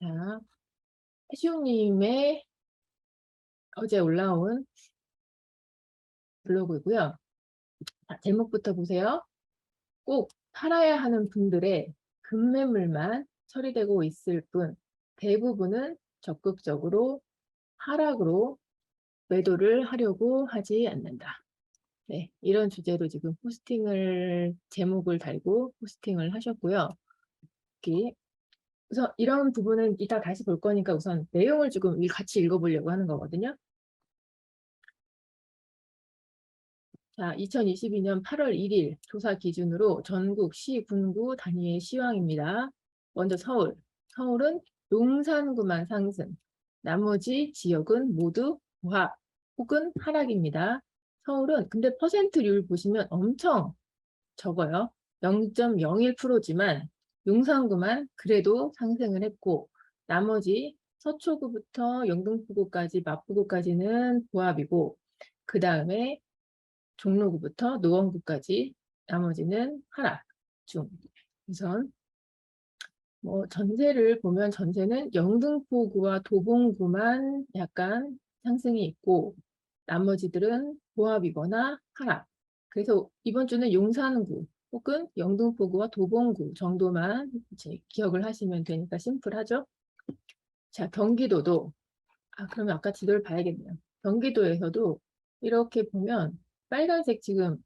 자, 해시용님의 어제 올라온 블로그고요. 자, 제목부터 보세요. 꼭 팔아야 하는 분들의 급매물만 처리되고 있을 뿐 대부분은 적극적으로 하락으로 매도를 하려고 하지 않는다. 네, 이런 주제로 지금 포스팅을 제목을 달고 포스팅을 하셨고요. 여기 우선 이런 부분은 이따 다시 볼 거니까 우선 내용을 지금 같이 읽어보려고 하는 거거든요. 자, 2022년 8월 1일 조사 기준으로 전국 시, 군구 단위의 시황입니다. 먼저 서울. 서울은 용산구만 상승. 나머지 지역은 모두 부합 혹은 하락입니다. 서울은 근데 퍼센트율 보시면 엄청 적어요. 0.01%지만 용산구만 그래도 상승을 했고 나머지 서초구부터 영등포구까지 마포구까지는 부합이고 그 다음에 종로구부터 노원구까지 나머지는 하락 중. 우선 뭐 전세를 보면 전세는 영등포구와 도봉구만 약간 상승이 있고 나머지들은 보합이거나 하락. 그래서 이번 주는 용산구 혹은 영등포구와 도봉구 정도만 이제 기억을 하시면 되니까 심플하죠. 자, 경기도도 그러면 아까 지도를 봐야겠네요. 경기도에서도 이렇게 보면 빨간색 지금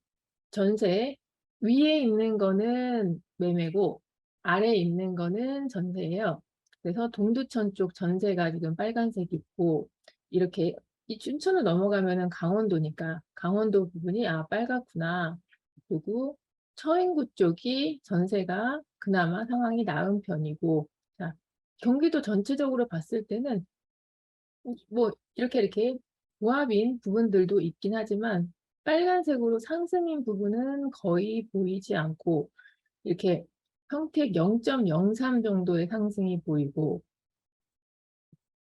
전세 위에 있는 거는 매매고 아래에 있는 거는 전세예요. 그래서 동두천 쪽 전세가 지금 빨간색이 있고 이렇게 이 춘천을 넘어가면은 강원도니까 강원도 부분이 빨갛구나. 그리고 처인구 쪽이 전세가 그나마 상황이 나은 편이고 자, 경기도 전체적으로 봤을 때는 뭐 이렇게 보합인 부분들도 있긴 하지만 빨간색으로 상승인 부분은 거의 보이지 않고 이렇게 평택 0.03 정도의 상승이 보이고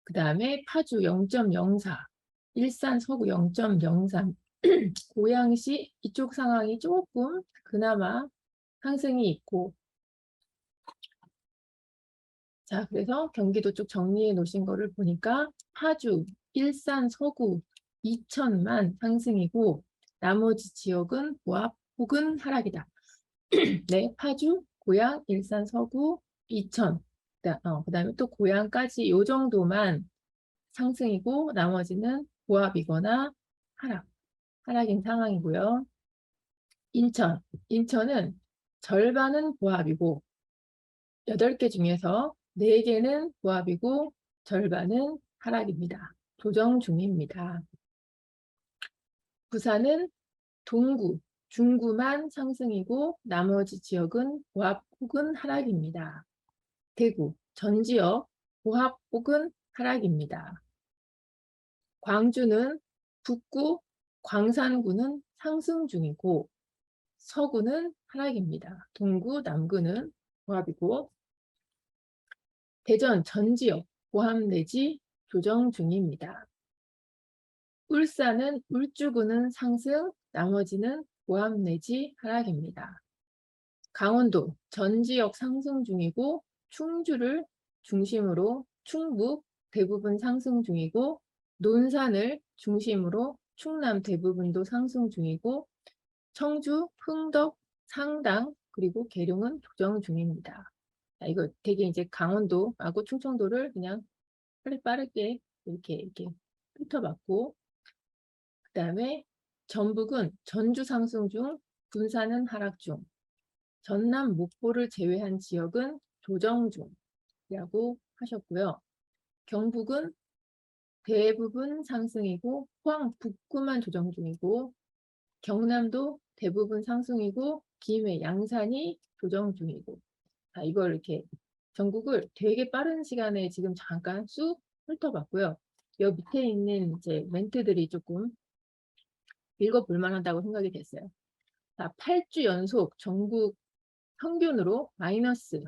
그 다음에 파주 0.04 일산 서구 0.03 고양시 이쪽 상황이 조금 그나마 상승이 있고 자, 그래서 경기도 쪽 정리해 놓으신 거를 보니까 파주, 일산, 서구, 이천만 상승이고 나머지 지역은 보합 혹은 하락이다. 네, 파주, 고양, 일산, 서구, 이천. 그다음에 또 고양까지 요 정도만 상승이고 나머지는 보합이거나 하락인 상황이고요. 인천은 절반은 보합이고 8개 중에서 4개는 보합이고 절반은 하락입니다. 조정 중입니다. 부산은 동구, 중구만 상승이고 나머지 지역은 보합 혹은 하락입니다. 대구, 전 지역 보합 혹은 하락입니다. 광주는 북구, 광산구는 상승 중이고 서구는 하락입니다. 동구, 남구는 보합이고 대전 전 지역 보합 내지 조정 중입니다. 울산은 울주구는 상승, 나머지는 보합 내지 하락입니다. 강원도 전 지역 상승 중이고 충주를 중심으로 충북 대부분 상승 중이고 논산을 중심으로 충남 대부분도 상승 중이고 청주, 흥덕, 상당 그리고 계룡은 조정 중입니다. 이거 되게 이제 강원도하고 충청도를 그냥 빠르게 이렇게 훑어봤고 그 다음에 전북은 전주 상승 중, 군산은 하락 중, 전남 목포를 제외한 지역은 조정 중이라고 하셨고요. 경북은 대부분 상승이고 포항 북구만 조정 중이고 경남도 대부분 상승이고 김해 양산이 조정 중이고 이걸 이렇게 전국을 되게 빠른 시간에 지금 잠깐 쑥 훑어봤고요. 여 밑에 있는 이제 멘트들이 조금 읽어볼 만하다고 생각이 됐어요. 자, 8주 연속 전국 평균으로 마이너스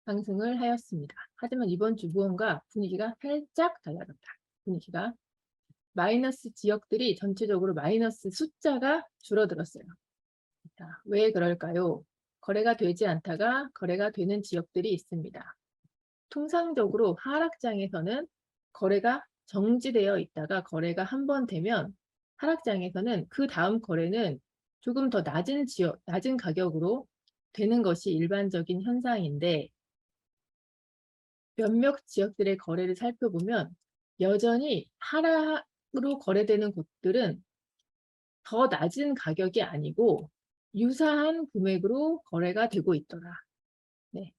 상승을 하였습니다. 하지만 이번 주 무언가 분위기가 살짝 달라졌다. 분위기가 마이너스 지역들이 전체적으로 마이너스 숫자가 줄어들었어요. 자, 왜 그럴까요? 거래가 되지 않다가 거래가 되는 지역들이 있습니다. 통상적으로 하락장에서는 거래가 정지되어 있다가 거래가 한 번 되면 하락장에서는 그 다음 거래는 조금 더 낮은 가격으로 되는 것이 일반적인 현상인데, 몇몇 지역들의 거래를 살펴보면 여전히 하락으로 거래되는 곳들은 더 낮은 가격이 아니고 유사한 금액으로 거래가 되고 있더라. 네.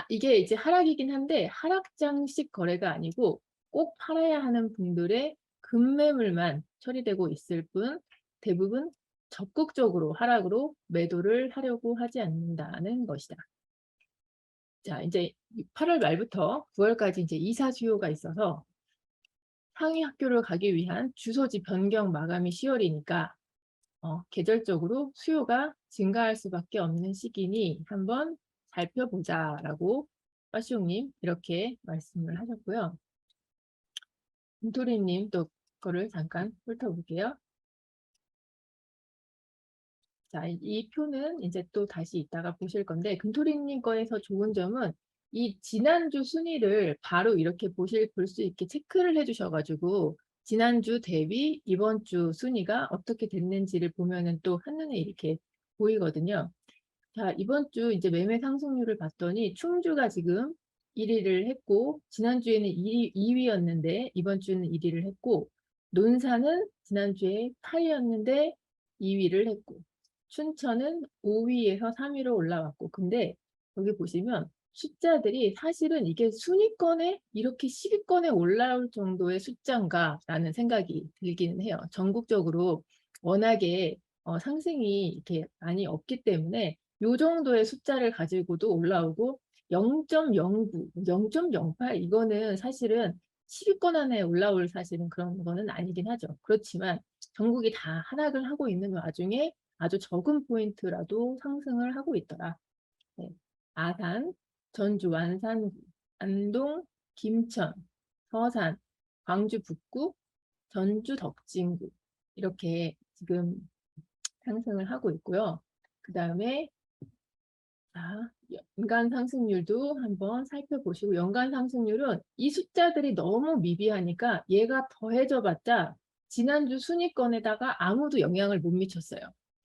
이게 이제 하락이긴 한데 하락장식 거래가 아니고 꼭 팔아야 하는 분들의 급매물만 처리되고 있을 뿐 대부분 적극적으로 하락으로 매도를 하려고 하지 않는다는 것이다. 자, 이제 8월 말부터 9월까지 이제 이사 수요가 있어서 상위 학교를 가기 위한 주소지 변경 마감이 10월이니까 계절적으로 수요가 증가할 수밖에 없는 시기니 한번 살펴보자라고 빠시용님 이렇게 말씀을 하셨고요. 금토리님 또 거를 잠깐 훑어볼게요. 자, 이 표는 이제 또 다시 이따가 보실 건데, 금토리님 거에서 좋은 점은 이 지난주 순위를 바로 이렇게 볼 수 있게 체크를 해주셔가지고 지난주 대비 이번 주 순위가 어떻게 됐는지를 보면은 또 한눈에 이렇게 보이거든요. 자, 이번 주 이제 매매 상승률을 봤더니 충주가 지금 1위를 했고, 지난주에는 2위였는데 이번 주는 1위를 했고, 논산은 지난주에 8위였는데 2위를 했고, 춘천은 5위에서 3위로 올라왔고, 근데 여기 보시면 숫자들이 사실은 이게 순위권에 이렇게 10위권에 올라올 정도의 숫자인가 라는 생각이 들기는 해요. 전국적으로 워낙에 상승이 이렇게 많이 없기 때문에 요 정도의 숫자를 가지고도 올라오고 0.09, 0.08 이거는 사실은 10위권 안에 올라올 사실은 그런 거는 아니긴 하죠. 그렇지만 전국이 다 하락을 하고 있는 와중에 아주 적은 포인트라도 상승을 하고 있더라. 네. 아산, 전주 완산구, 안동, 김천, 서산, 광주 북구, 전주 덕진구 이렇게 지금 상승을 하고 있고요. 그 다음에 자, 연간 상승률도 한번 살펴보시고 연간 상승률은 이 숫자들이 너무 미비하니까 얘가 더해져 봤자 지난주 순위권에다가 아무도 영향을 못 미쳤어요.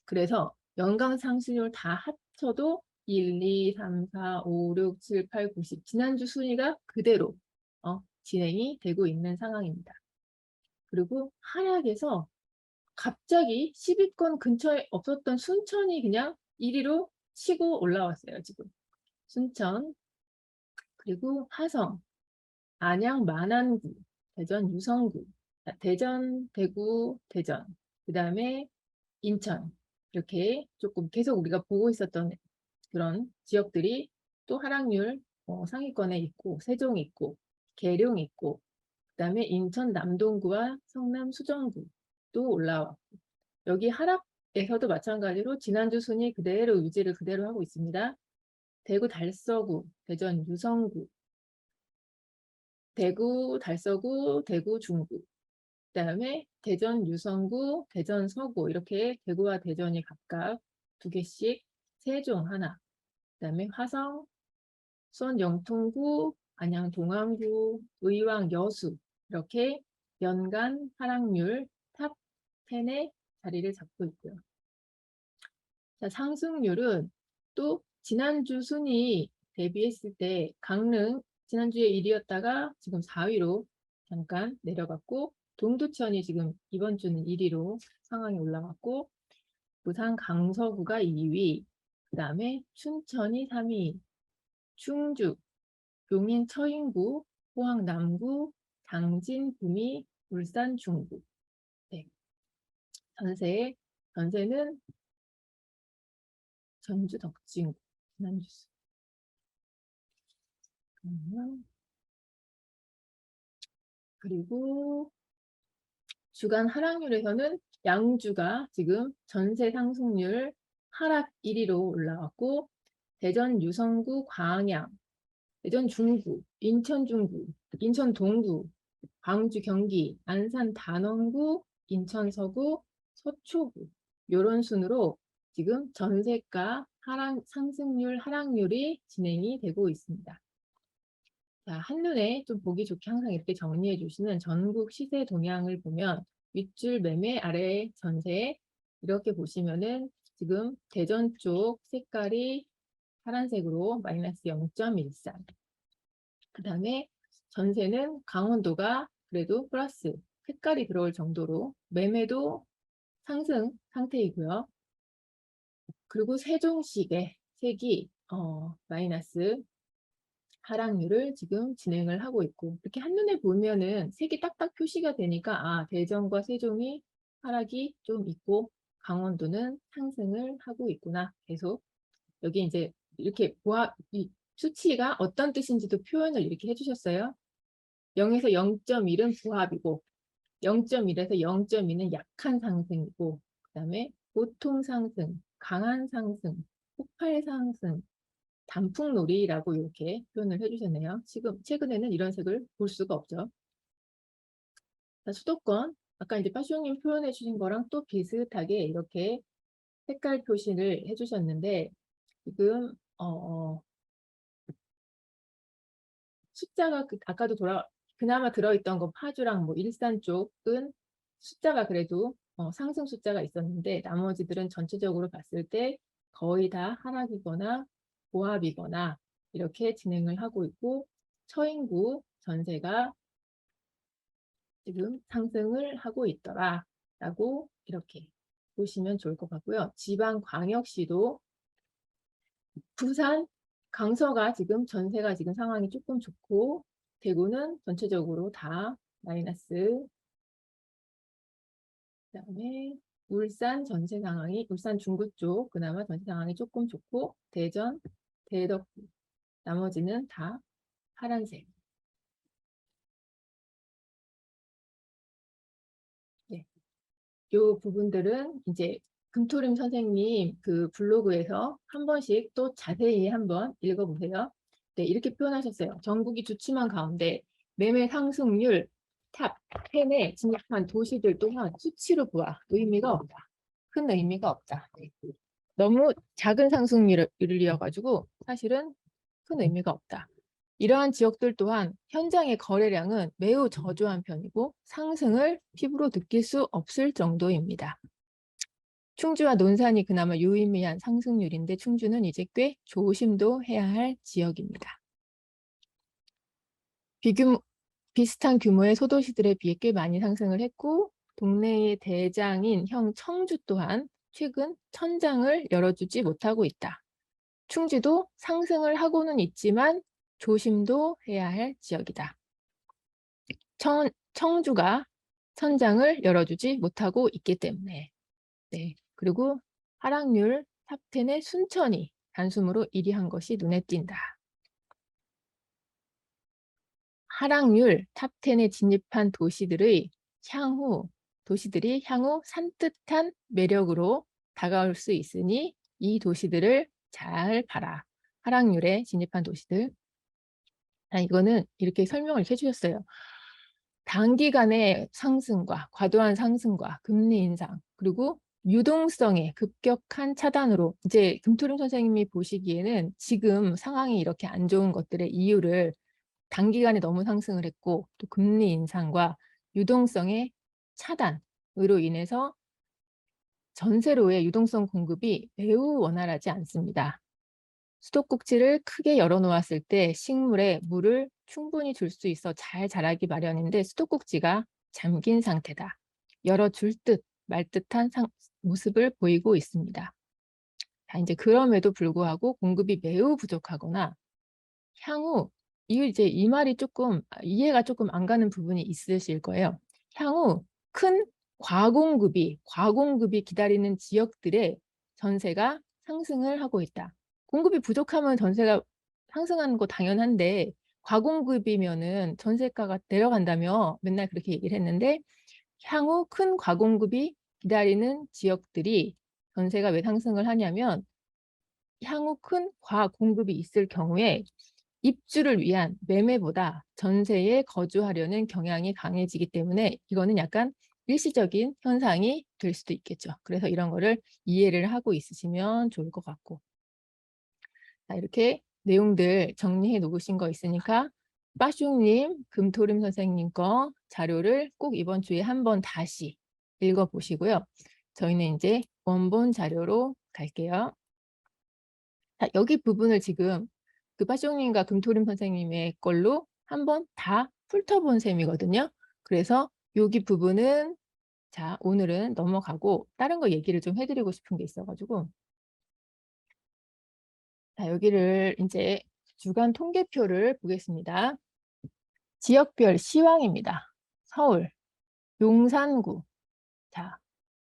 그래서 연간 상승률 다 합쳐도 1, 2, 3, 4, 5, 6, 7, 8, 9, 10 지난주 순위가 그대로 진행이 되고 있는 상황입니다. 그리고 하락에서 갑자기 10위권 근처에 없었던 순천이 그냥 1위로 치고 올라왔어요, 지금. 순천, 그리고 화성, 안양, 만안구, 대전, 유성구, 대전, 대구, 대전, 그 다음에 인천. 이렇게 조금 계속 우리가 보고 있었던 그런 지역들이 또 하락률 상위권에 있고, 세종 있고, 계룡 있고, 그 다음에 인천 남동구와 성남 수정구 또 올라왔고, 여기 하락에서도 마찬가지로 지난주 순위 그대로 유지를 그대로 하고 있습니다. 대구 달서구, 대전 유성구, 대구 달서구, 대구 중구, 그 다음에 대전 유성구, 대전 서구 이렇게 대구와 대전이 각각 2개씩, 세종 하나, 그 다음에 화성, 수원 영통구, 안양 동안구, 의왕 여수 이렇게 연간 하락률 탑 10에 자리를 잡고 있고요. 자, 상승률은 또 지난주 순위 대비했을 때 강릉 지난주에 1위였다가 지금 4위로 잠깐 내려갔고, 동두천이 지금 이번 주는 1위로 상황이 올라갔고, 부산 강서구가 2위, 그 다음에 춘천이 3위, 충주, 용인 처인구, 포항 남구, 당진 구미, 울산 중구. 네. 전세는 전주 덕진구. 지난주 그리고 주간 하락률에서는 양주가 지금 전세 상승률 하락 1위로 올라왔고, 대전 유성구 광양, 대전 중구, 인천 중구, 인천 동구, 광주 경기, 안산 단원구, 인천 서구, 서초구 이런 순으로 지금 전세가 상승률 하락률이 진행이 되고 있습니다. 자, 한눈에 좀 보기 좋게 항상 이렇게 정리해 주시는 전국 시세 동향을 보면 윗줄 매매, 아래 전세 이렇게 보시면은 지금 대전 쪽 색깔이 파란색으로 마이너스 0.14. 그 다음에 전세는 강원도가 그래도 플러스 색깔이 들어올 정도로 매매도 상승 상태이고요. 그리고 세종시의 색이 마이너스 하락률을 지금 진행을 하고 있고, 이렇게 한눈에 보면은 색이 딱딱 표시가 되니까 아, 대전과 세종이 하락이 좀 있고 강원도는 상승을 하고 있구나. 계속 여기 이제 이렇게 이 수치가 어떤 뜻인지도 표현을 이렇게 해주셨어요. 0에서 0.1은 부합이고 0.1에서 0.2는 약한 상승이고, 그 다음에 보통 상승, 강한 상승, 폭발 상승, 단풍놀이라고 이렇게 표현을 해주셨네요. 지금 최근에는 이런 색을 볼 수가 없죠. 자, 수도권, 아까 이제 빠쇼님 표현해 주신 거랑 또 비슷하게 이렇게 색깔 표시를 해주셨는데, 지금 숫자가 아까도 그나마 들어있던 거 파주랑 뭐 일산 쪽은 숫자가 그래도 상승 숫자가 있었는데, 나머지들은 전체적으로 봤을 때 거의 다 하락이거나 보합이거나 이렇게 진행을 하고 있고, 처인구 전세가 지금 상승을 하고 있더라 라고 이렇게 보시면 좋을 것 같고요. 지방광역시도 부산, 강서가 지금 전세가 지금 상황이 조금 좋고, 대구는 전체적으로 다 마이너스. 그다음에 울산 전세 상황이, 울산 중구 쪽 그나마 전세 상황이 조금 좋고, 대전, 대덕구 나머지는 다 파란색. 네. 요 부분들은 이제 금토림 선생님 그 블로그에서 한 번씩 또 자세히 한번 읽어보세요. 네, 이렇게 표현하셨어요. 전국이 좋지만 가운데 매매 상승률 탑 10에 진입한 도시들 또한 수치로 보아 의미가 없다. 큰 의미가 없다. 네. 너무 작은 상승률이어가지고 사실은 큰 의미가 없다. 이러한 지역들 또한 현장의 거래량은 매우 저조한 편이고 상승을 피부로 느낄 수 없을 정도입니다. 충주와 논산이 그나마 유의미한 상승률인데 충주는 이제 꽤 조심도 해야 할 지역입니다. 비슷한 규모의 소도시들에 비해 꽤 많이 상승을 했고, 동네의 대장인 형 청주 또한 최근 천장을 열어주지 못하고 있다. 충주도 상승을 하고는 있지만 조심도 해야 할 지역이다. 청주가 천장을 열어주지 못하고 있기 때문에. 네. 그리고 하락률 탑10의 순천이 단숨으로 1위 한 것이 눈에 띈다. 하락률 탑10에 진입한 도시들이 향후 산뜻한 매력으로 다가올 수 있으니 이 도시들을 잘 봐라. 하락률에 진입한 도시들. 이거는 이렇게 설명을 해주셨어요. 단기간의 상승과 과도한 상승과 금리 인상, 그리고 유동성의 급격한 차단으로 이제 금토림 선생님이 보시기에는 지금 상황이 이렇게 안 좋은 것들의 이유를 단기간에 너무 상승을 했고, 또 금리 인상과 유동성의 차단으로 인해서 전세로의 유동성 공급이 매우 원활하지 않습니다. 수도꼭지를 크게 열어놓았을 때 식물에 물을 충분히 줄 수 있어 잘 자라기 마련인데 수도꼭지가 잠긴 상태다. 열어줄 듯 말 듯한 모습을 보이고 있습니다. 이제 그럼에도 불구하고 공급이 매우 부족하거나 향후 이 말이 조금 이해가 조금 안 가는 부분이 있으실 거예요. 향후 큰 과공급이 기다리는 지역들의 전세가 상승을 하고 있다. 공급이 부족하면 전세가 상승하는 거 당연한데 과공급이면은 전세가가 내려간다며 맨날 그렇게 얘기를 했는데, 향후 큰 과공급이 기다리는 지역들이 전세가 왜 상승을 하냐면 향후 큰 과공급이 있을 경우에 입주를 위한 매매보다 전세에 거주하려는 경향이 강해지기 때문에 이거는 약간 일시적인 현상이 될 수도 있겠죠. 그래서 이런 거를 이해를 하고 있으시면 좋을 것 같고. 자, 이렇게 내용들 정리해 놓으신 거 있으니까 빠숑님, 금토림 선생님 거 자료를 꼭 이번 주에 한번 다시 읽어보시고요. 저희는 이제 원본 자료로 갈게요. 자, 여기 부분을 지금 그 빠숑님과 금토림 선생님의 걸로 한번 다 훑어본 셈이거든요. 그래서 여기 부분은 자, 오늘은 넘어가고 다른 거 얘기를 좀 해드리고 싶은 게 있어가지고 자, 여기를 이제 주간 통계표를 보겠습니다. 지역별 시황입니다. 서울, 용산구. 자,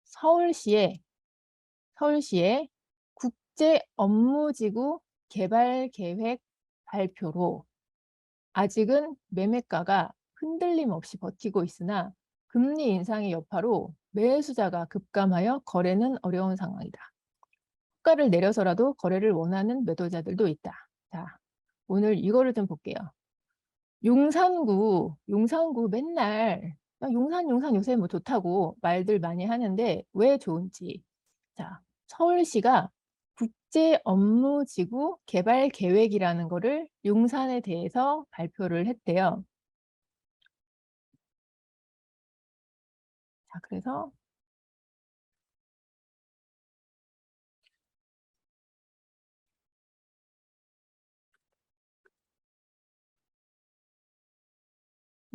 서울시의 국제 업무지구 개발 계획 발표로 아직은 매매가가 흔들림 없이 버티고 있으나 금리 인상의 여파로 매수자가 급감하여 거래는 어려운 상황이다. 호가를 내려서라도 거래를 원하는 매도자들도 있다. 자, 오늘 이거를 좀 볼게요. 용산구 맨날 용산 요새 뭐 좋다고 말들 많이 하는데 왜 좋은지. 자, 서울시가 국제업무지구 개발 계획이라는 거를 용산에 대해서 발표를 했대요. 자, 그래서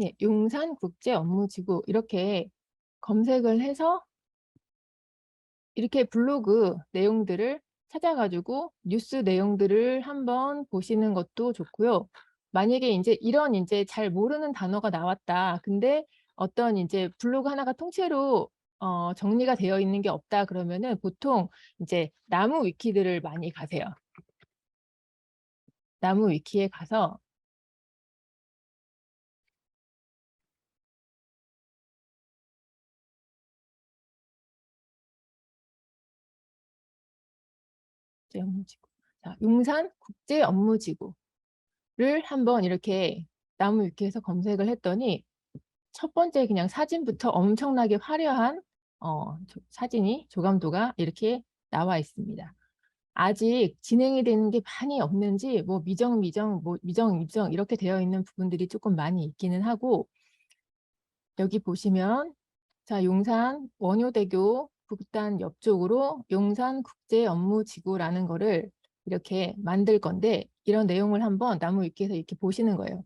예, 용산국제업무지구 이렇게 검색을 해서 이렇게 블로그 내용들을 찾아가지고 뉴스 내용들을 한번 보시는 것도 좋고요. 만약에 이제 잘 모르는 단어가 나왔다. 근데 어떤 이제 블로그 하나가 통째로 정리가 되어 있는 게 없다 그러면은 보통 이제 나무 위키들을 많이 가세요. 나무 위키에 가서 국제업무지구. 자, 용산 국제업무지구를 한번 이렇게 나무 위키에서 검색을 했더니 첫 번째 그냥 사진부터 엄청나게 화려한 사진이 조감도가 이렇게 나와 있습니다. 아직 진행이 되는 게 많이 없는지 뭐 미정 이렇게 되어 있는 부분들이 조금 많이 있기는 하고 여기 보시면 자, 용산 원효대교 북단 옆쪽으로 용산국제업무지구라는 거를 이렇게 만들 건데 이런 내용을 한번 나무 위키에서 이렇게 보시는 거예요.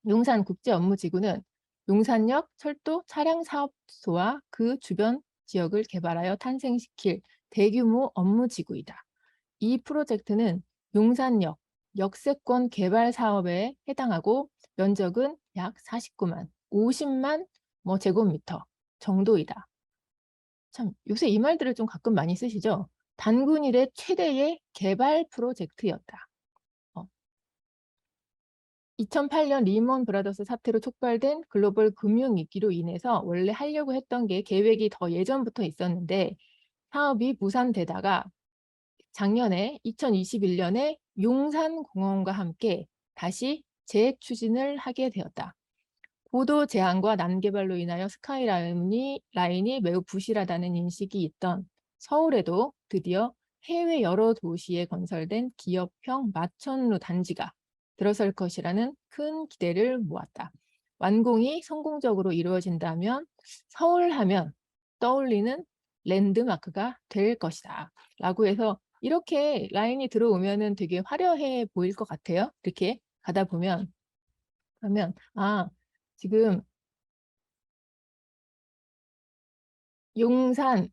용산국제업무지구는 용산역 철도 차량사업소와 그 주변 지역을 개발하여 탄생시킬 대규모 업무지구이다. 이 프로젝트는 용산역 역세권 개발 사업에 해당하고 면적은 약 49만, 50만 제곱미터 정도이다. 참 요새 이 말들을 좀 가끔 많이 쓰시죠? 단군 이래 최대의 개발 프로젝트였다. 2008년 리먼 브라더스 사태로 촉발된 글로벌 금융위기로 인해서 원래 하려고 했던 게 계획이 더 예전부터 있었는데 사업이 무산되다가 작년에 2021년에 용산공원과 함께 다시 재추진을 하게 되었다. 고도 제한과 난개발로 인하여 스카이라인이 매우 부실하다는 인식이 있던 서울에도 드디어 해외 여러 도시에 건설된 기업형 마천루 단지가 들어설 것이라는 큰 기대를 모았다. 완공이 성공적으로 이루어진다면 서울하면 떠올리는 랜드마크가 될 것이다. 라고 해서 이렇게 라인이 들어오면은 되게 화려해 보일 것 같아요. 이렇게 가다 보면 그러면 지금 용산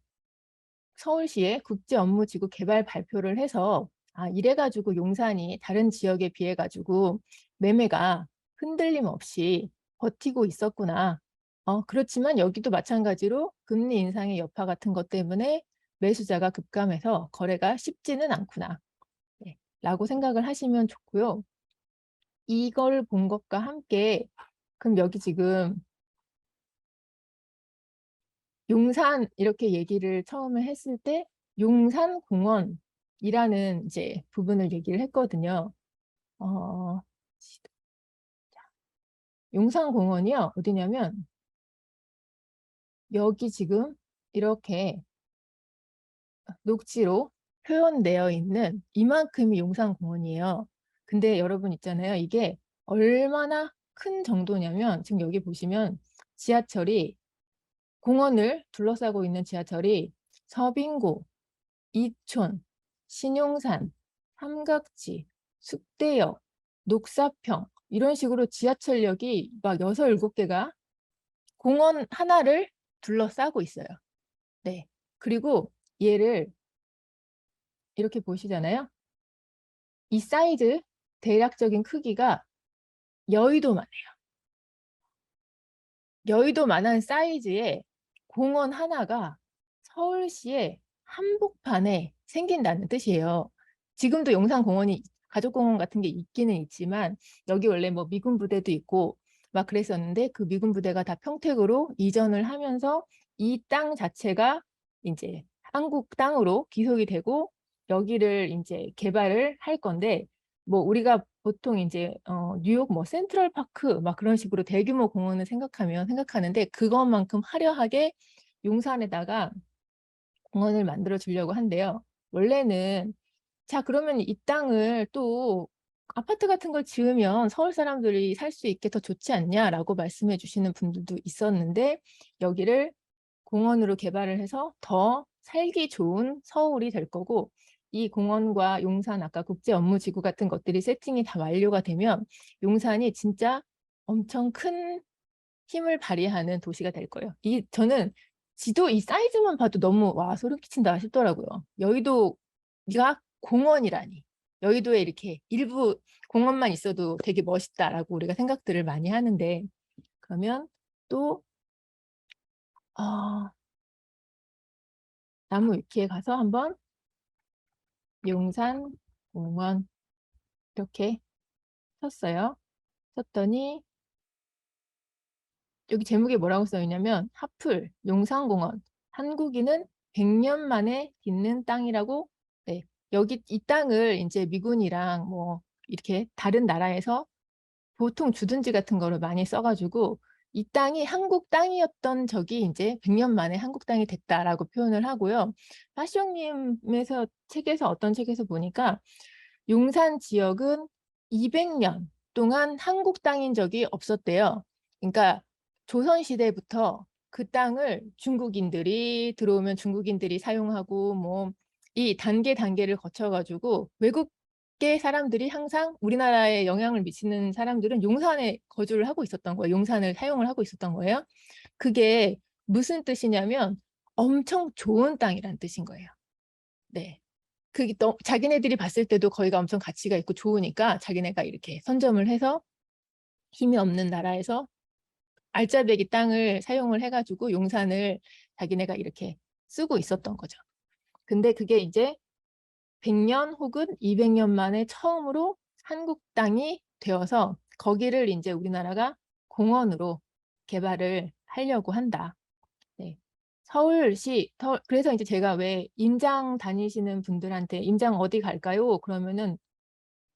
서울시의 국제업무지구 개발 발표를 해서 이래가지고 용산이 다른 지역에 비해 가지고 매매가 흔들림 없이 버티고 있었구나. 그렇지만 여기도 마찬가지로 금리 인상의 여파 같은 것 때문에 매수자가 급감해서 거래가 쉽지는 않구나. 네, 라고 생각을 하시면 좋고요. 이걸 본 것과 함께 그럼 여기 지금 용산 이렇게 얘기를 처음에 했을 때 용산공원이라는 이제 부분을 얘기를 했거든요. 어, 용산공원이요. 어디냐면 여기 지금 이렇게 녹지로 표현되어 있는 이만큼이 용산공원이에요. 근데 여러분 있잖아요. 이게 얼마나 큰 정도냐면 지금 여기 보시면 지하철이 공원을 둘러싸고 있는 지하철이 서빙고, 이촌, 신용산, 삼각지, 숙대역, 녹사평 이런 식으로 지하철역이 막 6, 7개가 공원 하나를 둘러싸고 있어요. 네. 그리고 얘를 이렇게 보시잖아요. 이 사이즈 대략적인 크기가 여의도만해요. 여의도만한 사이즈의 공원 하나가 서울시의 한복판에 생긴다는 뜻이에요. 지금도 용산공원이 가족공원 같은 게 있기는 있지만 여기 원래 뭐 미군 부대도 있고 막 그랬었는데 그 미군 부대가 다 평택으로 이전을 하면서 이 땅 자체가 이제 한국 땅으로 귀속이 되고 여기를 이제 개발을 할 건데 뭐 우리가 보통 이제 뉴욕 뭐 센트럴 파크 막 그런 식으로 대규모 공원을 생각하는데 그것만큼 화려하게 용산에다가 공원을 만들어 주려고 한대요. 원래는 자 그러면 이 땅을 또 아파트 같은 걸 지으면 서울 사람들이 살 수 있게 더 좋지 않냐라고 말씀해 주시는 분들도 있었는데 여기를 공원으로 개발을 해서 더 살기 좋은 서울이 될 거고 이 공원과 용산 아까 국제업무지구 같은 것들이 세팅이 다 완료가 되면 용산이 진짜 엄청 큰 힘을 발휘하는 도시가 될 거예요. 저는 지도 이 사이즈만 봐도 너무 와 소름 끼친다 싶더라고요. 여의도가 공원이라니. 여의도에 이렇게 일부 공원만 있어도 되게 멋있다라고 우리가 생각들을 많이 하는데 그러면 또 나무 위키에 가서 한번 용산공원 이렇게 쳤어요. 쳤더니 여기 제목에 뭐라고 써 있냐면 하플 용산공원 한국인은 100년 만에 딛는 땅이라고. 네, 여기 이 땅을 이제 미군이랑 뭐 이렇게 다른 나라에서 보통 주둔지 같은 거를 많이 써가지고 이 땅이 한국 땅이었던 적이 이제 100년 만에 한국 땅이 됐다라고 표현을 하고요. 파시형님에서 책에서 어떤 책에서 보니까 용산 지역은 200년 동안 한국 땅인 적이 없었대요. 그러니까 조선시대부터 그 땅을 중국인들이 들어오면 중국인들이 사용하고 뭐 이 단계를 거쳐가지고 외국계 사람들이 항상 우리나라에 영향을 미치는 사람들은 용산에 거주를 하고 있었던 거예요. 용산을 사용을 하고 있었던 거예요. 그게 무슨 뜻이냐면 엄청 좋은 땅이란 뜻인 거예요. 네. 그게 자기네들이 봤을 때도 거기가 엄청 가치가 있고 좋으니까 자기네가 이렇게 선점을 해서 힘이 없는 나라에서 알짜배기 땅을 사용을 해가지고 용산을 자기네가 이렇게 쓰고 있었던 거죠. 근데 그게 이제 100년 혹은 200년 만에 처음으로 한국 땅이 되어서 거기를 이제 우리나라가 공원으로 개발을 하려고 한다. 네. 서울시, 그래서 이제 제가 왜 임장 다니시는 분들한테 임장 어디 갈까요? 그러면은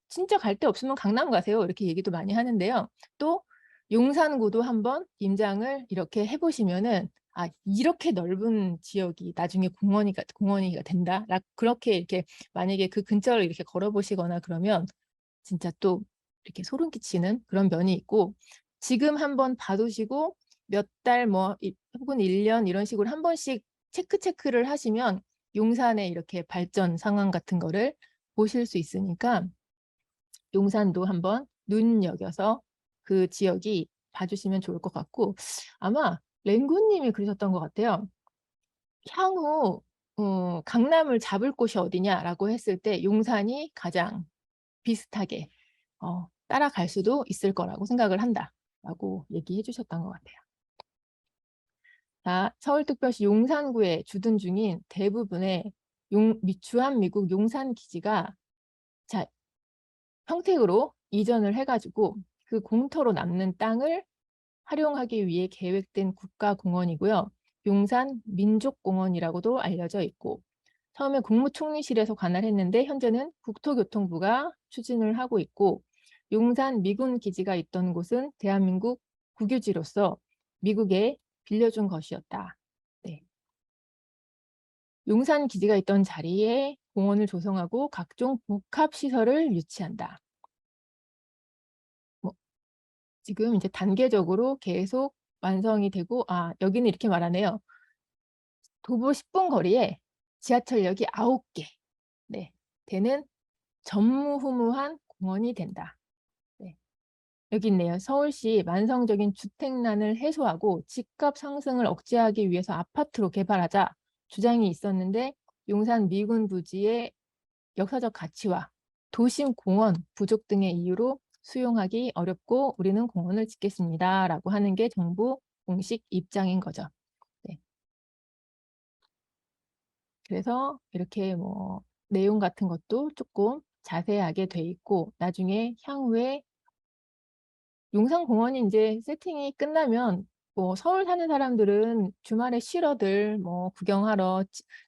진짜 갈 데 없으면 강남 가세요. 이렇게 얘기도 많이 하는데요. 또 용산구도 한번 임장을 이렇게 해보시면은 아 이렇게 넓은 지역이 나중에 공원이가 된다. 그렇게 이렇게 만약에 그 근처를 이렇게 걸어보시거나 그러면 진짜 또 이렇게 소름 끼치는 그런 면이 있고 지금 한번 봐두시고 몇 달 뭐 혹은 1년 이런 식으로 한 번씩 체크를 하시면 용산의 이렇게 발전 상황 같은 거를 보실 수 있으니까 용산도 한번 눈여겨서 그 지역이 봐주시면 좋을 것 같고 아마 랭구님이 그러셨던 것 같아요. 향후 강남을 잡을 곳이 어디냐라고 했을 때 용산이 가장 비슷하게 따라갈 수도 있을 거라고 생각을 한다라고 얘기해 주셨던 것 같아요. 자, 서울특별시 용산구에 주둔 중인 대부분의 주한미국 용산 기지가 자, 평택으로 이전을 해가지고 그 공터로 남는 땅을 활용하기 위해 계획된 국가공원이고요. 용산 민족공원이라고도 알려져 있고 처음에 국무총리실에서 관할했는데 현재는 국토교통부가 추진을 하고 있고 용산 미군 기지가 있던 곳은 대한민국 국유지로서 미국에 빌려준 것이었다. 네. 용산 기지가 있던 자리에 공원을 조성하고 각종 복합시설을 유치한다. 뭐 지금 이제 단계적으로 계속 완성이 되고, 여기는 이렇게 말하네요. 도보 10분 거리에 지하철역이 9개 네, 되는 전무후무한 공원이 된다. 네. 여기 있네요. 서울시 만성적인 주택난을 해소하고 집값 상승을 억제하기 위해서 아파트로 개발하자 주장이 있었는데 용산 미군 부지의 역사적 가치와 도심 공원 부족 등의 이유로 수용하기 어렵고 우리는 공원을 짓겠습니다. 라고 하는 게 정부 공식 입장인 거죠. 네. 그래서 이렇게 뭐 내용 같은 것도 조금 자세하게 돼 있고 나중에 향후에 용산공원이 이제 세팅이 끝나면 뭐 서울 사는 사람들은 주말에 쉬러들 뭐 구경하러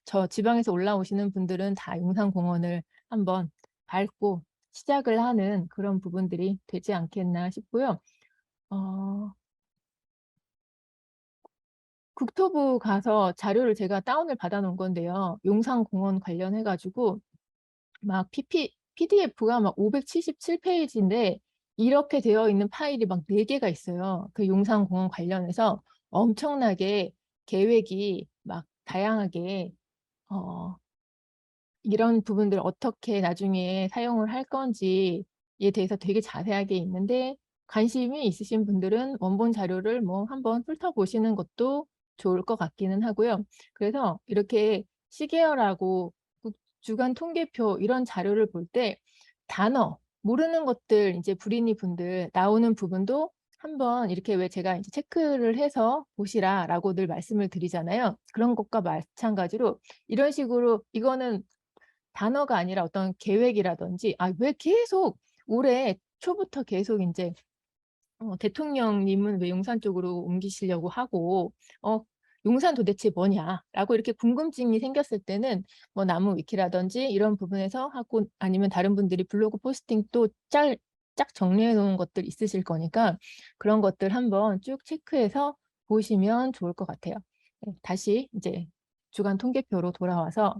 저 지방에서 올라오시는 분들은 다 용산공원을 한번 밟고 시작을 하는 그런 부분들이 되지 않겠나 싶고요. 국토부 가서 자료를 제가 다운을 받아 놓은 건데요. 용산공원 관련해가지고 막 PDF가 막 577페이지인데 이렇게 되어 있는 파일이 막 4개가 있어요. 그 용산공원 관련해서 엄청나게 계획이 막 다양하게 이런 부분들 어떻게 나중에 사용을 할 건지에 대해서 되게 자세하게 있는데 관심이 있으신 분들은 원본 자료를 뭐 한번 훑어보시는 것도 좋을 것 같기는 하고요. 그래서 이렇게 시계열하고 주간 통계표 이런 자료를 볼 때 단어 모르는 것들 이제 불인이 분들 나오는 부분도 한번 이렇게 왜 제가 이제 체크를 해서 보시라라고 늘 말씀을 드리잖아요. 그런 것과 마찬가지로 이런 식으로 이거는 단어가 아니라 어떤 계획이라든지 왜 계속 올해 초부터 계속 이제 대통령님은 왜 용산 쪽으로 옮기시려고 하고 용산 도대체 뭐냐라고 이렇게 궁금증이 생겼을 때는 뭐 나무 위키라든지 이런 부분에서 하고 아니면 다른 분들이 블로그 포스팅 또 쫙 정리해 놓은 것들 있으실 거니까 그런 것들 한번 쭉 체크해서 보시면 좋을 것 같아요. 네, 다시 이제 주간 통계표로 돌아와서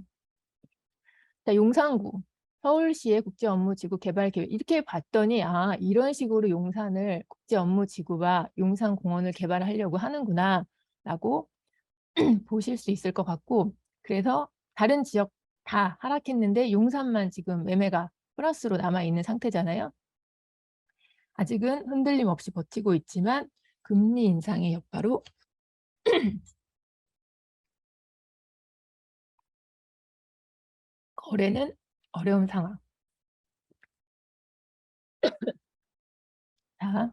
용산구, 서울시의 국제업무지구 개발계획 이렇게 봤더니 이런 식으로 용산을 국제업무지구와 용산공원을 개발하려고 하는구나 라고 보실 수 있을 것 같고 그래서 다른 지역 다 하락했는데 용산만 지금 매매가 플러스로 남아있는 상태잖아요. 아직은 흔들림 없이 버티고 있지만 금리 인상의 여파로 거래는 어려운 상황. 자,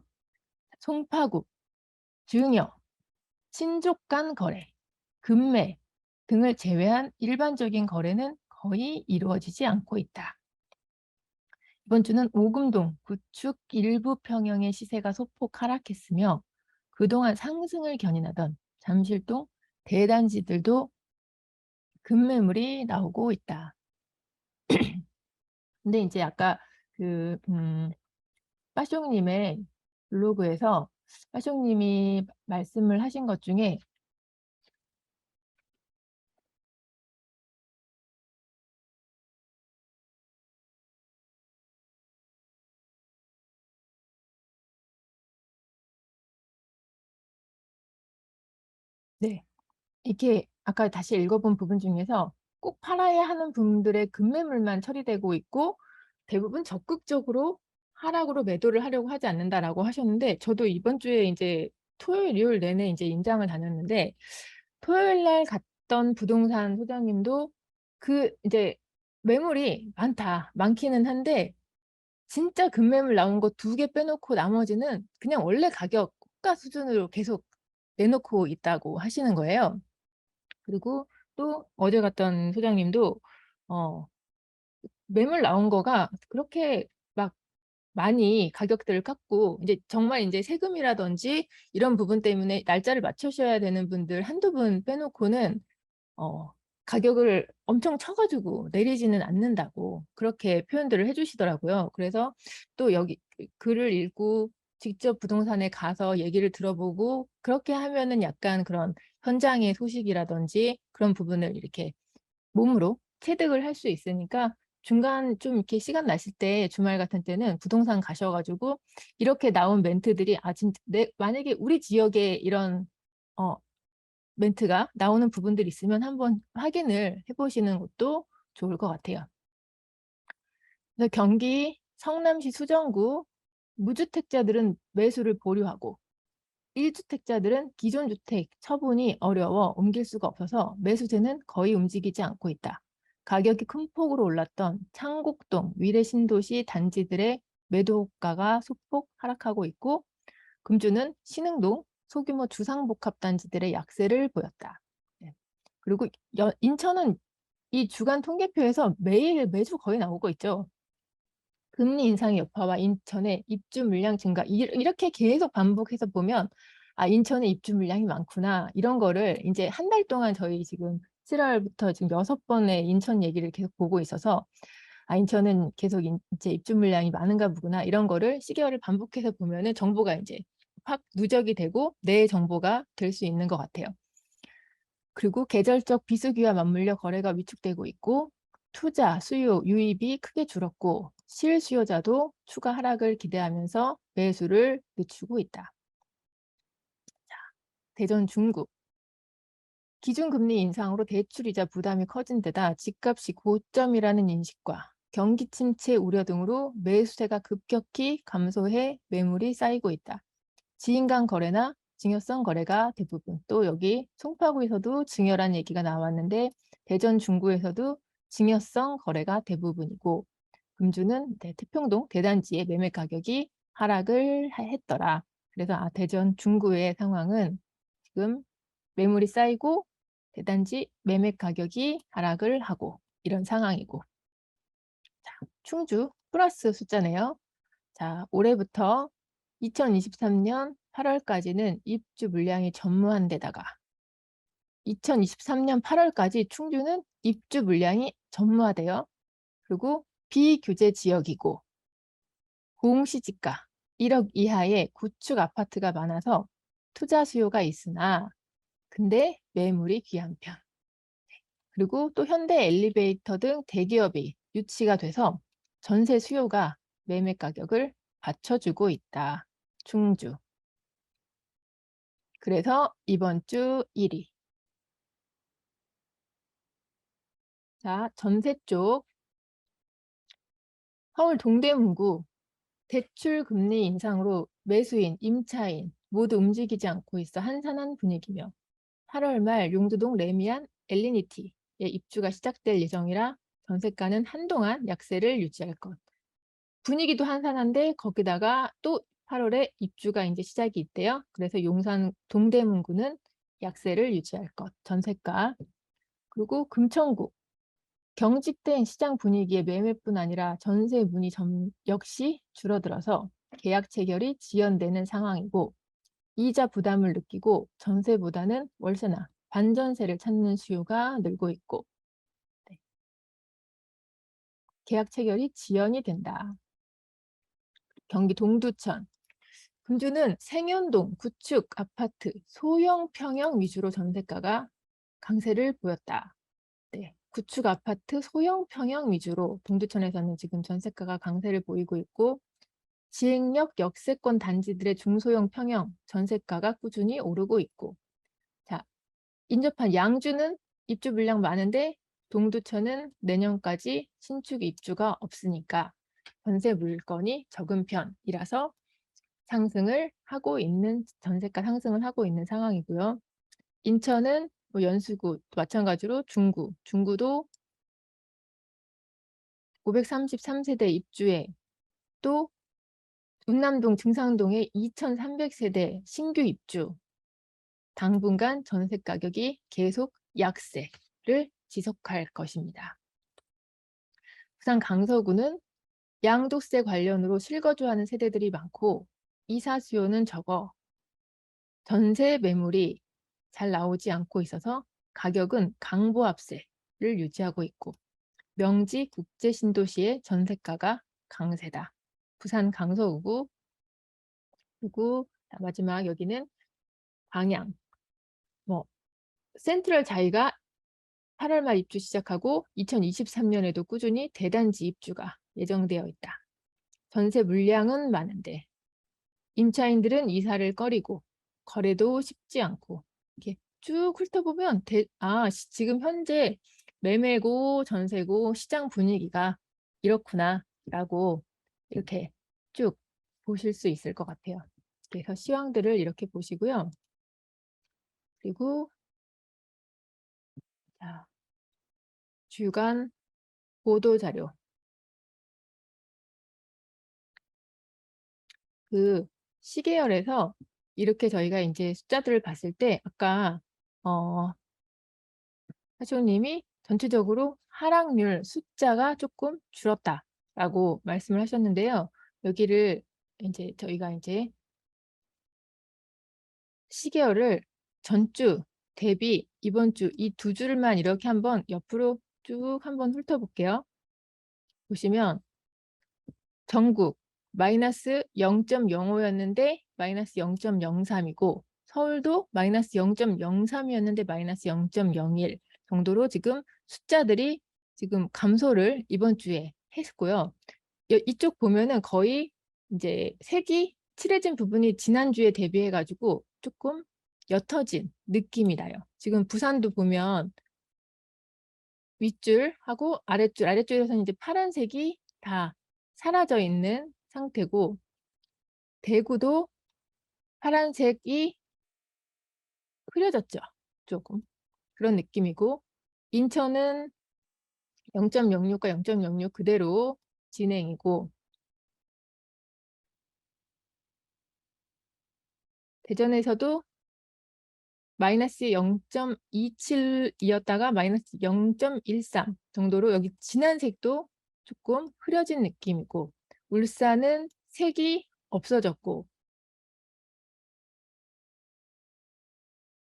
송파구, 중여, 친족 간 거래, 금매 등을 제외한 일반적인 거래는 거의 이루어지지 않고 있다. 이번 주는 오금동, 구축 일부 평형의 시세가 소폭 하락했으며 그동안 상승을 견인하던 잠실동 대단지들도 급매물이 나오고 있다. 근데 이제 아까 그 빠숑님의 블로그에서 빠숑님이 말씀을 하신 것 중에 네, 이렇게 아까 다시 읽어본 부분 중에서 꼭 팔아야 하는 분들의 급매물만 처리되고 있고 대부분 적극적으로 하락으로 매도를 하려고 하지 않는다라고 하셨는데 저도 이번 주에 이제 토요일, 일요일 내내 이제 임장을 다녔는데 토요일 날 갔던 부동산 소장님도 그 이제 매물이 많기는 한데 진짜 급매물 나온 거 2개 빼놓고 나머지는 그냥 원래 가격 호가 수준으로 계속 내놓고 있다고 하시는 거예요. 그리고 또 어제 갔던 소장님도 매물 나온 거가 그렇게 막 많이 가격대를 깎고 이제 정말 이제 세금이라든지 이런 부분 때문에 날짜를 맞추셔야 되는 분들 한두 분 빼놓고는 가격을 엄청 쳐가지고 내리지는 않는다고 그렇게 표현들을 해주시더라고요. 그래서 또 여기 글을 읽고 직접 부동산에 가서 얘기를 들어보고 그렇게 하면은 약간 그런 현장의 소식이라든지 그런 부분을 이렇게 몸으로 체득을 할 수 있으니까 중간 좀 이렇게 시간 나실 때 주말 같은 때는 부동산 가셔가지고 이렇게 나온 멘트들이 진짜 만약에 우리 지역에 이런 멘트가 나오는 부분들이 있으면 한번 확인을 해보시는 것도 좋을 것 같아요. 그래서 경기 성남시 수정구 무주택자들은 매수를 보류하고 1주택자들은 기존 주택 처분이 어려워 옮길 수가 없어서 매수세는 거의 움직이지 않고 있다. 가격이 큰 폭으로 올랐던 창곡동, 위례신도시 단지들의 매도가가 소폭 하락하고 있고 금주는 신흥동, 소규모 주상복합단지들의 약세를 보였다. 네. 그리고 인천은 이 주간 통계표에서 매주 거의 나오고 있죠. 금리 인상의 여파와 인천의 입주 물량 증가 이렇게 계속 반복해서 보면 인천의 입주 물량이 많구나 이런 거를 이제 한 달 동안 저희 지금 7월부터 지금 6번의 인천 얘기를 계속 보고 있어서 인천은 계속 이제 입주 물량이 많은가 보구나 이런 거를 시계열을 반복해서 보면은 정보가 이제 확 누적이 되고 내 정보가 될 수 있는 것 같아요. 그리고 계절적 비수기와 맞물려 거래가 위축되고 있고 투자, 수요, 유입이 크게 줄었고 실수요자도 추가 하락을 기대하면서 매수를 늦추고 있다. 자, 대전 중구. 기준금리 인상으로 대출이자 부담이 커진 데다 집값이 고점이라는 인식과 경기 침체 우려 등으로 매수세가 급격히 감소해 매물이 쌓이고 있다. 지인 간 거래나 증여성 거래가 대부분. 또 여기 송파구에서도 증여란 얘기가 나왔는데 대전 중구에서도 증여성 거래가 대부분이고 금주는 태평동 대단지의 매매 가격이 하락을 했더라. 그래서 대전 중구의 상황은 지금 매물이 쌓이고 대단지 매매 가격이 하락을 하고 이런 상황이고 자, 충주 플러스 숫자네요. 자, 올해부터 2023년 8월까지는 입주 물량이 전무한 데다가 2023년 8월까지 충주는 입주 물량이 전무하대요. 그리고 비규제 지역이고 공시지가 1억 이하의 구축 아파트가 많아서 투자 수요가 있으나 근데 매물이 귀한 편. 그리고 또 현대 엘리베이터 등 대기업이 유치가 돼서 전세 수요가 매매 가격을 받쳐주고 있다. 충주. 그래서 이번 주 1위. 자, 전세 쪽. 서울 동대문구 대출 금리 인상으로 매수인, 임차인 모두 움직이지 않고 있어 한산한 분위기며 8월 말 용두동 레미안 엘리니티의 입주가 시작될 예정이라 전세가는 한동안 약세를 유지할 것. 분위기도 한산한데 거기다가 또 8월에 입주가 이제 시작이 있대요. 그래서 용산 동대문구는 약세를 유지할 것. 전세가. 그리고 금천구. 경직된 시장 분위기에 매매뿐 아니라 전세 문의 역시 줄어들어서 계약 체결이 지연되는 상황이고 이자 부담을 느끼고 전세보다는 월세나 반전세를 찾는 수요가 늘고 있고 네. 계약 체결이 지연이 된다. 경기 동두천. 금주는 생연동, 구축, 아파트, 소형 평형 위주로 전세가가 강세를 보였다. 네, 구축 아파트, 소형 평형 위주로 동두천에서는 지금 전세가가 강세를 보이고 있고 지행역 역세권 단지들의 중소형 평형 전세가가 꾸준히 오르고 있고 자, 인접한 양주는 입주 물량 많은데 동두천은 내년까지 신축 입주가 없으니까 전세 물건이 적은 편이라서 상승을 하고 있는 전세가 상승을 하고 있는 상황이고요. 인천은 뭐 연수구 마찬가지로 중구도 533세대 입주에 또 운남동 증상동에 2300세대 신규 입주 당분간 전세 가격이 계속 약세를 지속할 것입니다. 부산 강서구는 양도세 관련으로 실거주하는 세대들이 많고 이사 수요는 적어 전세 매물이 잘 나오지 않고 있어서 가격은 강보합세를 유지하고 있고 명지 국제신도시의 전세가가 강세다. 부산 강서구 그리고 마지막 여기는 광양 센트럴 자이가 8월 말 입주 시작하고 2023년에도 꾸준히 대단지 입주가 예정되어 있다. 전세 물량은 많은데 임차인들은 이사를 꺼리고 거래도 쉽지 않고 이렇게 쭉 훑어보면 지금 현재 매매고 전세고 시장 분위기가 이렇구나 라고 이렇게 쭉 보실 수 있을 것 같아요. 그래서 시황들을 이렇게 보시고요. 그리고 자, 주간 보도자료. 그 시계열에서 이렇게 저희가 이제 숫자들을 봤을 때 아까 하시오님이 전체적으로 하락률 숫자가 조금 줄었다라고 말씀을 하셨는데요. 여기를 이제 저희가 이제 시계열을 전주 대비 이번 주 이 두 줄만 이렇게 한번 옆으로 쭉 한번 훑어볼게요. 보시면 전국 마이너스 0.05였는데 마이너스 0.03이고 서울도 마이너스 0.03이었는데 마이너스 0.01 정도로 지금 숫자들이 지금 감소를 이번 주에 했고요. 이쪽 보면은 거의 이제 색이 칠해진 부분이 지난주에 대비해 가지고 조금 옅어진 느낌이 나요. 지금 부산도 보면 윗줄하고 아랫줄에서는 이제 파란색이 다 사라져 있는 상태고 대구도 파란색이 흐려졌죠. 조금 그런 느낌이고 인천은 0.06과 0.06 그대로 진행이고 대전에서도 마이너스 0.27이었다가 마이너스 0.13 정도로 여기 진한 색도 조금 흐려진 느낌이고 울산은 색이 없어졌고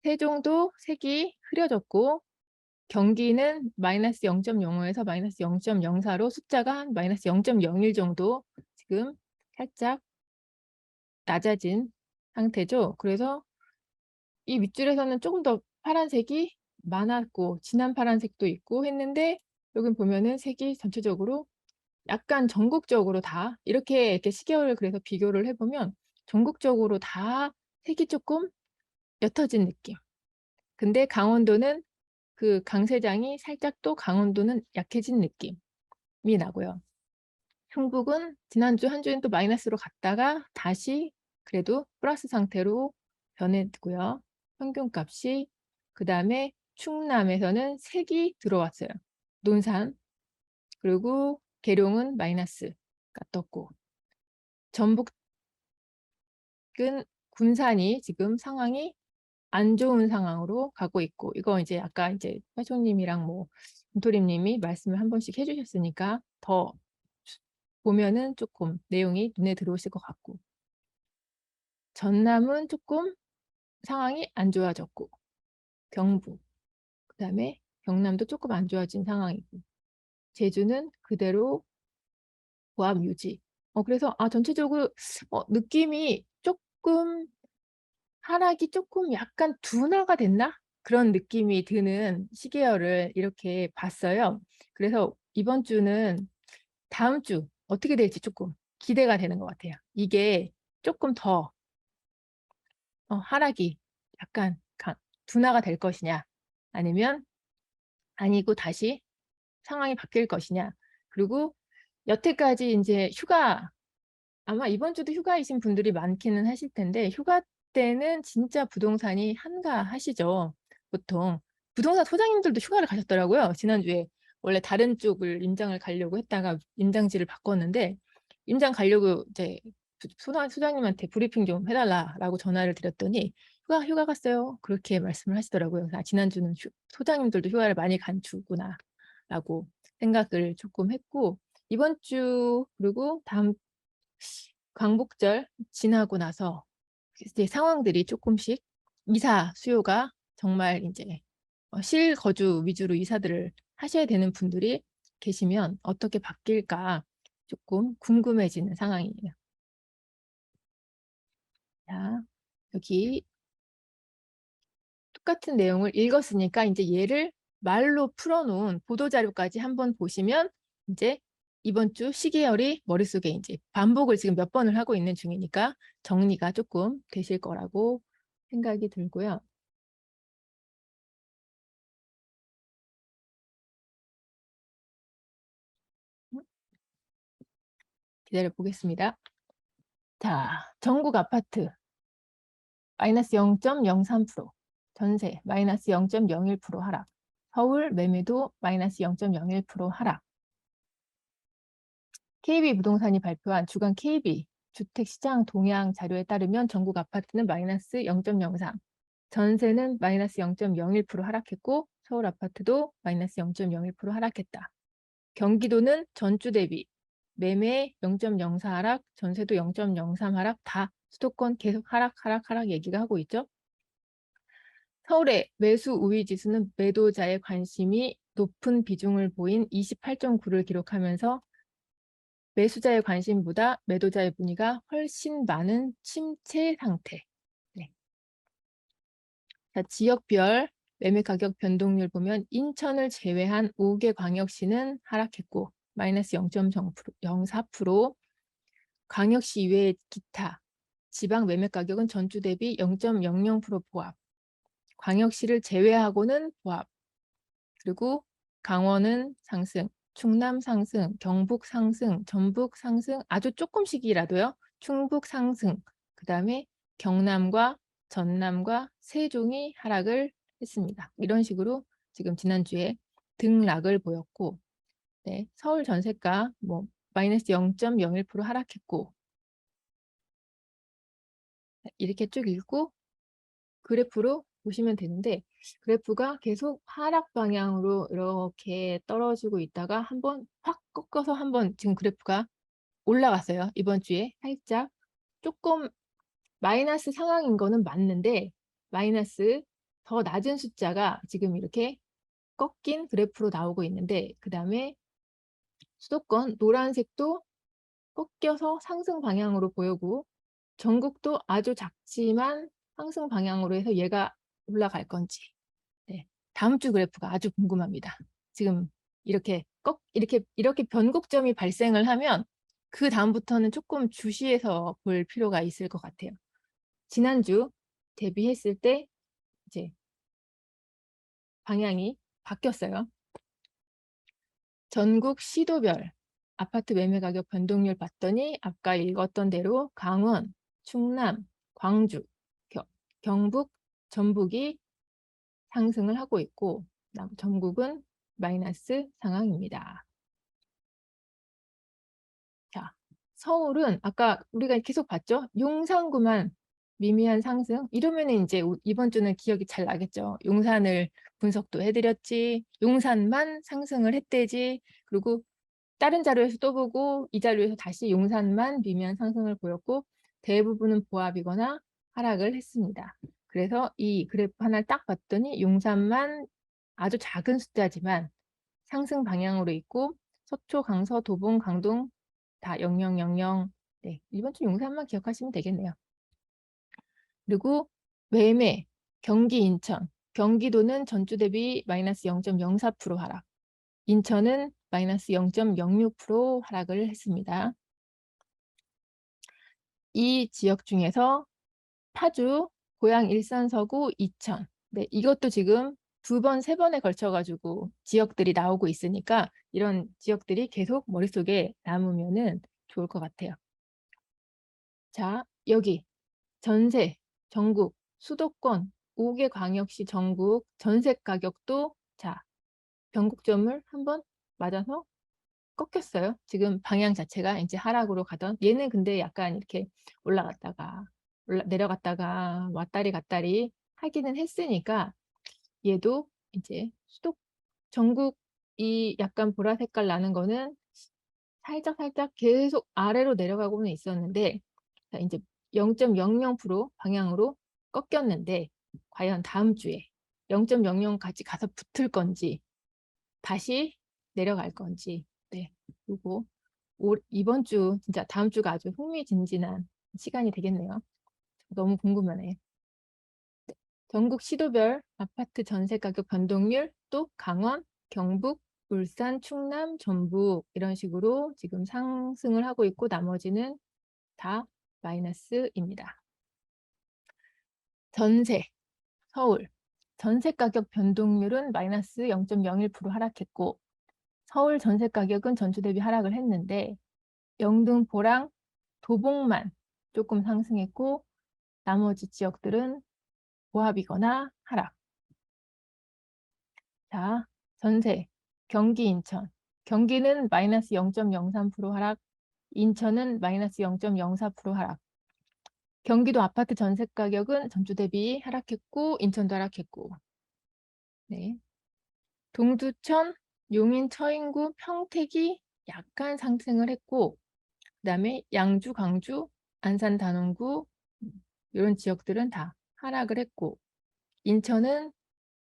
세종도 색이 흐려졌고 경기는 마이너스 0.05에서 마이너스 0.04로 숫자가 한 마이너스 0.01 정도 지금 살짝 낮아진 상태죠. 그래서 이 밑줄에서는 조금 더 파란색이 많았고 진한 파란색도 있고 했는데 여기 보면은 색이 전체적으로 약간 전국적으로 다 이렇게 시계열을 그래서 비교를 해보면 전국적으로 다 색이 조금 옅어진 느낌. 근데 강원도는 그 강세장이 살짝 또 강원도는 약해진 느낌이 나고요. 충북은 지난주 한 주는 또 마이너스로 갔다가 다시 그래도 플러스 상태로 변했고요. 평균값이 그 다음에 충남에서는 색이 들어왔어요. 논산 그리고 계룡은 마이너스가 떴고 전북은 군산이 지금 상황이 안 좋은 상황으로 가고 있고 이거 이제 아까 이제 화초님이랑 뭐 김토림님이 말씀을 한 번씩 해주셨으니까 더 보면은 조금 내용이 눈에 들어오실 것 같고 전남은 조금 상황이 안 좋아졌고 경북 그다음에 경남도 조금 안 좋아진 상황이고 제주는 그대로 고압 유지. 그래서 전체적으로 느낌이 조금 하락이 조금 약간 둔화가 됐나? 그런 느낌이 드는 시계열을 이렇게 봤어요. 그래서 이번 주는 다음 주 어떻게 될지 조금 기대가 되는 것 같아요. 이게 조금 더 하락이 약간 둔화가 될 것이냐 아니면 아니고 다시 상황이 바뀔 것이냐 그리고 여태까지 이제 휴가 아마 이번 주도 휴가이신 분들이 많기는 하실 텐데 휴가 때는 진짜 부동산이 한가하시죠. 보통 부동산 소장님들도 휴가를 가셨더라고요. 지난주에 원래 다른 쪽을 임장을 가려고 했다가 임장지를 바꿨는데 임장 가려고 이제 소장님한테 브리핑 좀 해달라라고 전화를 드렸더니 휴가 갔어요. 그렇게 말씀을 하시더라고요. 지난주는 소장님들도 휴가를 많이 간 주구나 라고 생각을 조금 했고 이번 주 그리고 다음 광복절 지나고 나서 이제 상황들이 조금씩 이사 수요가 정말 이제 실거주 위주로 이사들을 하셔야 되는 분들이 계시면 어떻게 바뀔까 조금 궁금해지는 상황이에요. 자, 여기 똑같은 내용을 읽었으니까 이제 얘를 말로 풀어놓은 보도자료까지 한번 보시면 이제 이번 주 시계열이 머릿속에 이제 반복을 지금 몇 번을 하고 있는 중이니까 정리가 조금 되실 거라고 생각이 들고요. 기다려 보겠습니다. 자, 전국 아파트 마이너스 0.03%, 전세 마이너스 0.01% 하락, 서울 매매도 마이너스 0.01% 하락. KB부동산이 발표한 주간 KB 주택시장 동향 자료에 따르면 전국 아파트는 마이너스 0.03, 전세는 마이너스 0.01% 하락했고 서울 아파트도 마이너스 0.01% 하락했다. 경기도는 전주 대비 매매 0.04 하락, 전세도 0.03 하락, 다 수도권 계속 하락 얘기가 하고 있죠. 서울의 매수 우위 지수는 매도자의 관심이 높은 비중을 보인 28.9를 기록하면서 매수자의 관심보다 매도자의 문의가 훨씬 많은 침체 상태. 네. 자, 지역별 매매 가격 변동률 보면 인천을 제외한 5개 광역시는 하락했고 마이너스 0.04%, 광역시 이외의 기타 지방 매매 가격은 전주 대비 0.00% 보합, 광역시를 제외하고는 보합, 그리고 강원은 상승, 충남 상승, 경북 상승, 전북 상승, 아주 조금씩이라도요. 충북 상승, 그 다음에 경남과 전남과 세종이 하락을 했습니다. 이런 식으로 지금 지난주에 등락을 보였고, 네, 서울 전세가 뭐 마이너스 0.01% 하락했고, 이렇게 쭉 읽고 그래프로 보시면 되는데, 그래프가 계속 하락 방향으로 이렇게 떨어지고 있다가 한번 확 꺾어서 한번 지금 그래프가 올라갔어요. 이번 주에 살짝 조금 마이너스 상황인 거는 맞는데 마이너스 더 낮은 숫자가 지금 이렇게 꺾인 그래프로 나오고 있는데, 그 다음에 수도권 노란색도 꺾여서 상승 방향으로 보이고 전국도 아주 작지만 상승 방향으로 해서 얘가 올라갈 건지, 네, 다음 주 그래프가 아주 궁금합니다. 지금 이렇게 변곡점이 발생을 하면 그 다음부터는 조금 주시해서 볼 필요가 있을 것 같아요. 지난주 대비했을 때 이제 방향이 바뀌었어요. 전국 시도별 아파트 매매 가격 변동률 봤더니 아까 읽었던 대로 강원, 충남, 광주, 경북, 전북이 상승을 하고 있고 전국은 마이너스 상황입니다. 자, 서울은 아까 우리가 계속 봤죠? 용산구만 미미한 상승. 이러면 이제 이번 주는 기억이 잘 나겠죠. 용산을 분석도 해드렸지. 용산만 상승을 했대지. 그리고 다른 자료에서 또 보고 이 자료에서 다시 용산만 미미한 상승을 보였고 대부분은 보합이거나 하락을 했습니다. 그래서 이 그래프 하나를 딱 봤더니 용산만 아주 작은 숫자지만 상승 방향으로 있고 서초, 강서, 도봉, 강동 다 0000. 네, 이번 주 용산만 기억하시면 되겠네요. 그리고 매매, 경기 인천, 경기도는 전주 대비 마이너스 0.04% 하락, 인천은 마이너스 0.06% 하락을 했습니다. 이 지역 중에서 파주, 고양 일산 서구, 이천. 네, 이것도 지금 두 번, 세 번에 걸쳐가지고 지역들이 나오고 있으니까 이런 지역들이 계속 머릿속에 남으면은 좋을 것 같아요. 자, 여기 전세, 전국, 수도권, 5개 광역시 전국 전세 가격도 자, 변곡점을 한번 맞아서 꺾였어요. 지금 방향 자체가 이제 하락으로 가던 얘는 근데 약간 이렇게 올라갔다가 내려갔다가 왔다리 갔다리 하기는 했으니까 얘도 이제 전국 이 약간 보라 색깔 나는 거는 살짝 계속 아래로 내려가고는 있었는데 자, 이제 0.00% 방향으로 꺾였는데 과연 다음 주에 0.00까지 가서 붙을 건지 다시 내려갈 건지, 네, 그리고 이번 주 진짜 다음 주가 아주 흥미진진한 시간이 되겠네요. 너무 궁금하네요. 전국 시도별 아파트 전세 가격 변동률, 또 강원, 경북, 울산, 충남, 전북 이런 식으로 지금 상승을 하고 있고 나머지는 다 마이너스입니다. 전세, 서울. 전세 가격 변동률은 마이너스 0.01% 하락했고 서울 전세 가격은 전주 대비 하락을 했는데 영등포랑 도봉만 조금 상승했고 나머지 지역들은 보합이거나 하락. 자, 전세, 경기, 인천. 경기는 마이너스 0.03% 하락, 인천은 마이너스 0.04% 하락. 경기도 아파트 전세 가격은 전주 대비 하락했고 인천도 하락했고. 네. 동두천, 용인, 처인구, 평택이 약간 상승을 했고 그다음에 양주, 강주, 안산, 단원구 이런 지역들은 다 하락을 했고 인천은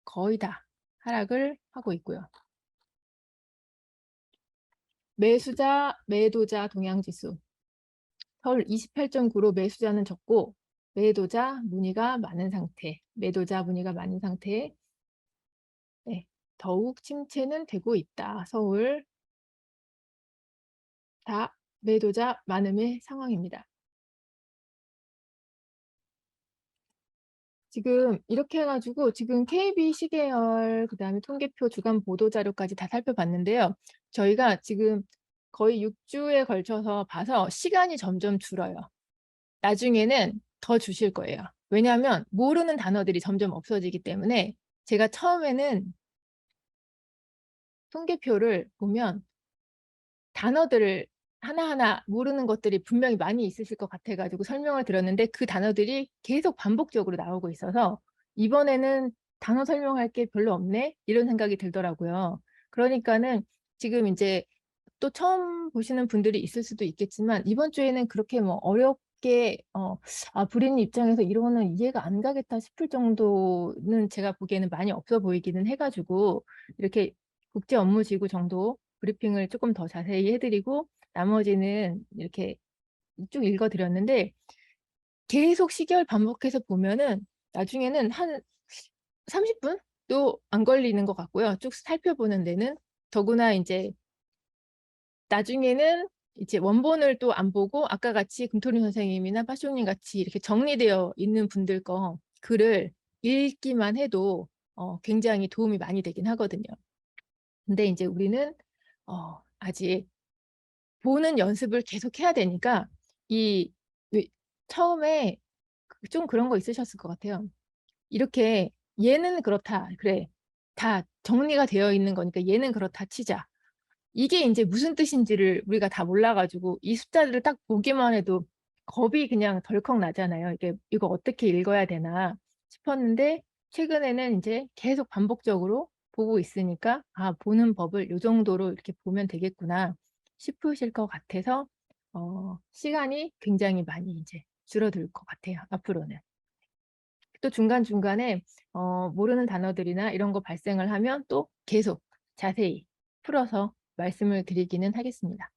거의 다 하락을 하고 있고요. 매수자, 매도자 동향지수. 서울 28.9로 매수자는 적고 매도자 문의가 많은 상태, 매도자 문의가 많은 상태에 네, 더욱 침체는 되고 있다. 서울 다 매도자 많음의 상황입니다. 지금 이렇게 해가지고 지금 KB 시계열 그다음에 통계표 주간 보도 자료까지 다 살펴봤는데요. 저희가 지금 거의 6주에 걸쳐서 봐서 시간이 점점 줄어요. 나중에는 더 주실 거예요. 왜냐하면 모르는 단어들이 점점 없어지기 때문에 제가 처음에는 통계표를 보면 단어들을 하나하나 모르는 것들이 분명히 많이 있으실 것 같아가지고 설명을 드렸는데 그 단어들이 계속 반복적으로 나오고 있어서 이번에는 단어 설명할 게 별로 없네 이런 생각이 들더라고요. 그러니까는 지금 이제 또 처음 보시는 분들이 있을 수도 있겠지만 이번 주에는 그렇게 뭐 어렵게 브리님 입장에서 이러면 이해가 안 가겠다 싶을 정도는 제가 보기에는 많이 없어 보이기는 해가지고 이렇게 국제 업무지구 정도 브리핑을 조금 더 자세히 해드리고 나머지는 이렇게 쭉 읽어드렸는데 계속 시계열 반복해서 보면은 나중에는 한 30분도 안 걸리는 것 같고요. 쭉 살펴보는 데는 더구나 이제 나중에는 이제 원본을 또 안 보고 아까 같이 금토리 선생님이나 파쇼님 같이 이렇게 정리되어 있는 분들 거 글을 읽기만 해도 굉장히 도움이 많이 되긴 하거든요. 근데 이제 우리는 아직 보는 연습을 계속 해야 되니까 처음에 좀 그런 거 있으셨을 것 같아요. 이렇게 얘는 그렇다. 그래. 다 정리가 되어 있는 거니까 얘는 그렇다 치자. 이게 이제 무슨 뜻인지를 우리가 다 몰라가지고 이 숫자들을 딱 보기만 해도 겁이 그냥 덜컥 나잖아요. 이거 어떻게 읽어야 되나 싶었는데 최근에는 이제 계속 반복적으로 보고 있으니까 보는 법을 이 정도로 이렇게 보면 되겠구나 싶으실 것 같아서 시간이 굉장히 많이 이제 줄어들 것 같아요. 앞으로는. 또 중간중간에 모르는 단어들이나 이런 거 발생을 하면 또 계속 자세히 풀어서 말씀을 드리기는 하겠습니다.